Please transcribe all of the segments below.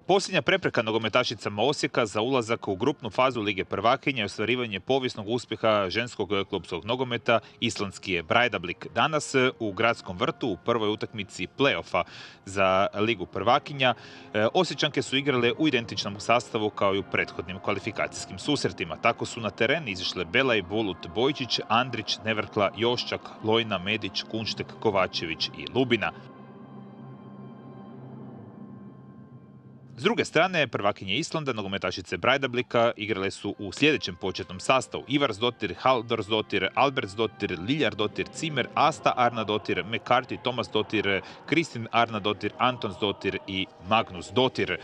Posljednja prepreka nogometašicama Osijeka za ulazak u grupnu fazu Lige prvakinja i ostvarivanje povijesnog uspjeha ženskog klubskog nogometa islandski je Breiðablik. Danas u Gradskom vrtu u prvoj utakmici play-offa za Ligu prvakinja Osječanke su igrale u identičnom sastavu kao i u prethodnim kvalifikacijskim susretima. Tako su na teren izišle Belaj, Bulut, Bojčić, Andrić, Neverkla, Joščak, Lojna, Medić, Kunštek, Kovačević i Lubina. S druge strane, prvakinje Islanda, nogometašice Breiðablika, igrale su u sljedećem početnom sastavu: Ivarsdottir, Halldórsdóttir, Albertsdottir, Lillardóttir, Zimmer, Asta Arnardóttir, McCarthy, Tómasdóttir, Kristín Arnardóttir, Antonsdóttir i Magnúsdóttir.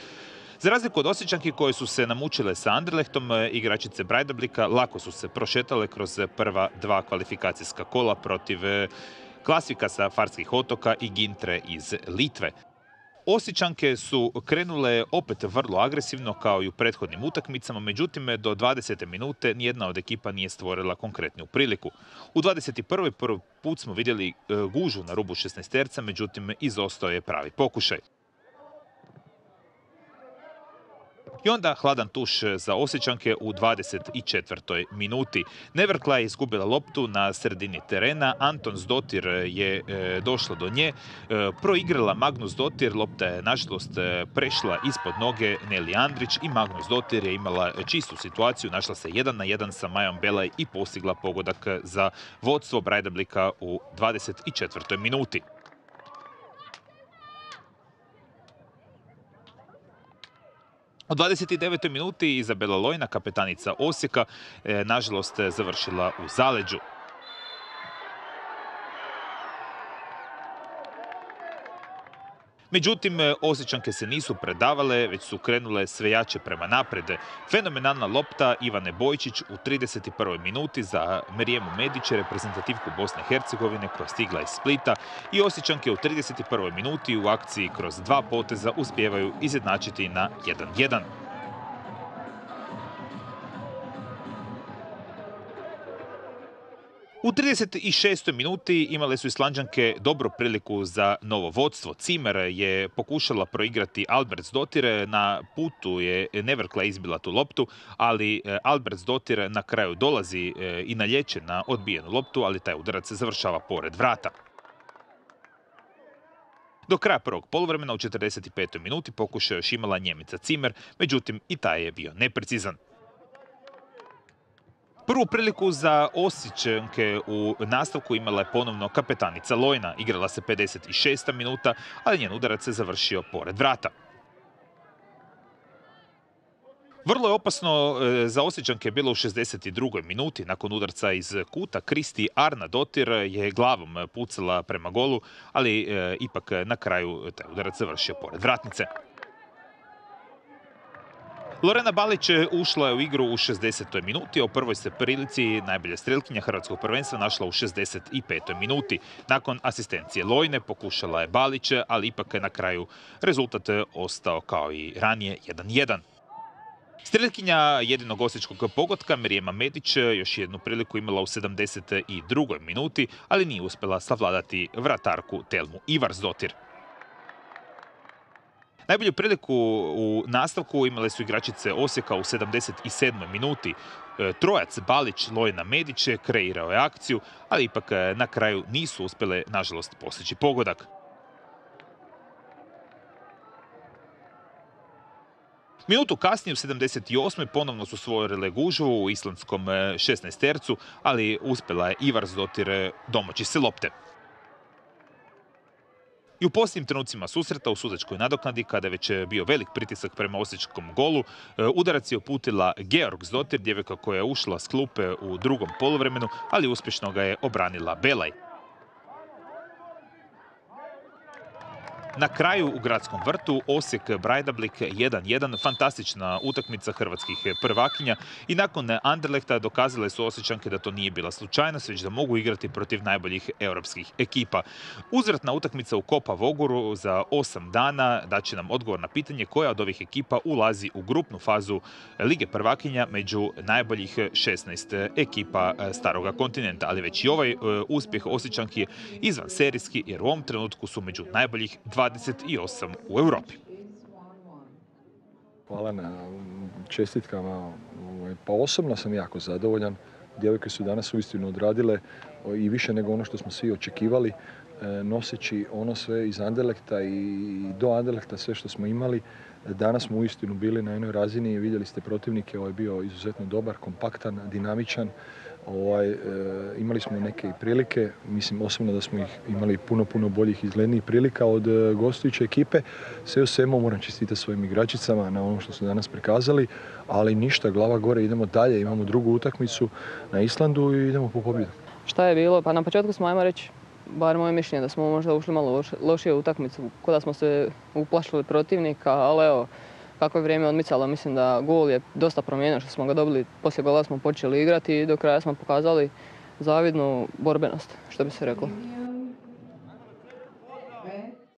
Za razliku od Osječanki koje su se namučile sa Anderlechtom, igračice Breiðablika lako su se prošetale kroz prva dva kvalifikacijska kola protiv Klasika sa Farskih otoka i Gintre iz Litve. Osječanke su krenule opet vrlo agresivno kao i u prethodnim utakmicama, međutim do 20. minute nijedna od ekipa nije stvorila konkretnu priliku. U 21. prvi put smo vidjeli gužu na rubu 16-terca, međutim izostao je pravi pokušaj. I onda hladan tuš za Osječanke u 24. minuti. Neverkla je izgubila loptu na sredini terena, Antonsdóttir je došla do nje, proigrala Magnúsdóttir, lopta je nažalost prešla ispod noge Neli Andrić i Magnúsdóttir je imala čistu situaciju, našla se 1-1 sa Majom Belaj i postigla pogodak za vodstvo Breiðablika u 24. minuti. U 29. minuti Izabela Lojna, kapetanica Osijeka, nažalost završila u zaleđu. Međutim, Osječanke se nisu predavale, već su krenule sve jače prema naprijed. Fenomenalna lopta Ivane Bojčić u 31. minuti za Merijemu Medić, reprezentativku Bosne i Hercegovine koja stigla iz Splita, i Osječanke u 31. minuti u akciji kroz dva poteza uspijevaju izjednačiti na 1-1. U 36. minuti imale su Islanđanke dobru priliku za novo vodstvo. Zimmer je pokušala proigrati Albertsdottir, na putu je Neverkla izbila tu loptu, ali Albertsdottir na kraju dolazi i nalječe na odbijenu loptu, ali taj udarac se završava pored vrata. Do kraja prvog poluvremena u 45. minuti pokušao još imala Njemica Zimmer, međutim i taj je bio neprecizan. Prvu priliku za Osječanke u nastavku imala je ponovno kapetanica Lojna. Igrala se 56. minuta, ali njen udarac se završio pored vrata. Vrlo je opasno za Osječanke bilo u 62. minuti. Nakon udarca iz kuta, Kristín Arnardóttir je glavom pucala prema golu, ali ipak na kraju taj udarac završio pored vratnice. Lorena Balić ušla je u igru u 60. minuti, a u prvoj se prilici najbolja strelkinja hrvatskog prvenstva našla u 65. minuti. Nakon asistencije Lojne pokušala je Balić, ali ipak je na kraju rezultat ostao kao i ranije 1-1. Strelkinja jedinog osječkog pogotka Merijema Medić još jednu priliku imala u 72. minuti, ali nije uspjela savladati vratarku Thelmu Ivarsdottir. Najbolju priliku u nastavku imale su igračice Osijeka u 77. minuti. Trojac Balić, Lojna, Medić kreirao je akciju, ali ipak na kraju nisu uspjele, nažalost, postići pogodak. Minutu kasnije u 78. ponovno su stvorile gužvu u islandskom 16-tercu, ali uspjela je Ivarsdottir domoći se lopte. I u posljednjim trenucima susreta u sudačkoj nadoknadi, kada je već bio velik pritisak prema osječkom golu, udarac je uputila Georgsdottir, djevojka koja je ušla s klupe u drugom poluvremenu, ali uspješno ga je obranila Belaj. Na kraju u Gradskom vrtu Osijek Breiðablik 1-1, fantastična utakmica hrvatskih prvakinja i nakon Anderlechta dokazale su Osječanke da to nije bila slučajnost, već da mogu igrati protiv najboljih europskih ekipa. Uzvratna utakmica u Kopa Vogoru za 8 dana daće nam odgovor na pitanje koja od ovih ekipa ulazi u grupnu fazu Lige prvakinja među najboljih 16 ekipa Staroga kontinenta, ali već i ovaj uspjeh Osječanki je izvan serijski jer u ovom trenutku su među najboljih 28 u Europi. Hvala na čestitkama. Pa osobno sam jako zadovoljan. Djevojke su danas uistinu odradile i više nego ono što smo svi očekivali, noseći ono sve iz Anderlechta i do Anderlechta, sve što smo imali. Danas smo uistinu bili na jednoj razini i vidjeli ste protivnike, je bio izuzetno dobar, kompaktan, dinamičan. Imali smo neke prilike, mislim osobno da smo ih imali puno boljih izglednijih prilika od gostujuće ekipe. Sve u svemu moram čestitati svojim igračicama na ono što su danas prikazali, ali ništa, glava gore, idemo dalje, imamo drugu utakmicu na Islandu i idemo po pobjedu. Šta je bilo? Pa na početku smo, ajmo reći, bar moje mišljenje, da smo možda ušli malo lošije u utakmicu, ko da smo se uplašili protivnika, ali evo, kako je vrijeme odmicalo, mislim da gol je dosta promijenio što smo ga dobili. Poslije gola smo počeli igrati i do kraja smo pokazali zavidnu borbenost, što bi se reklo.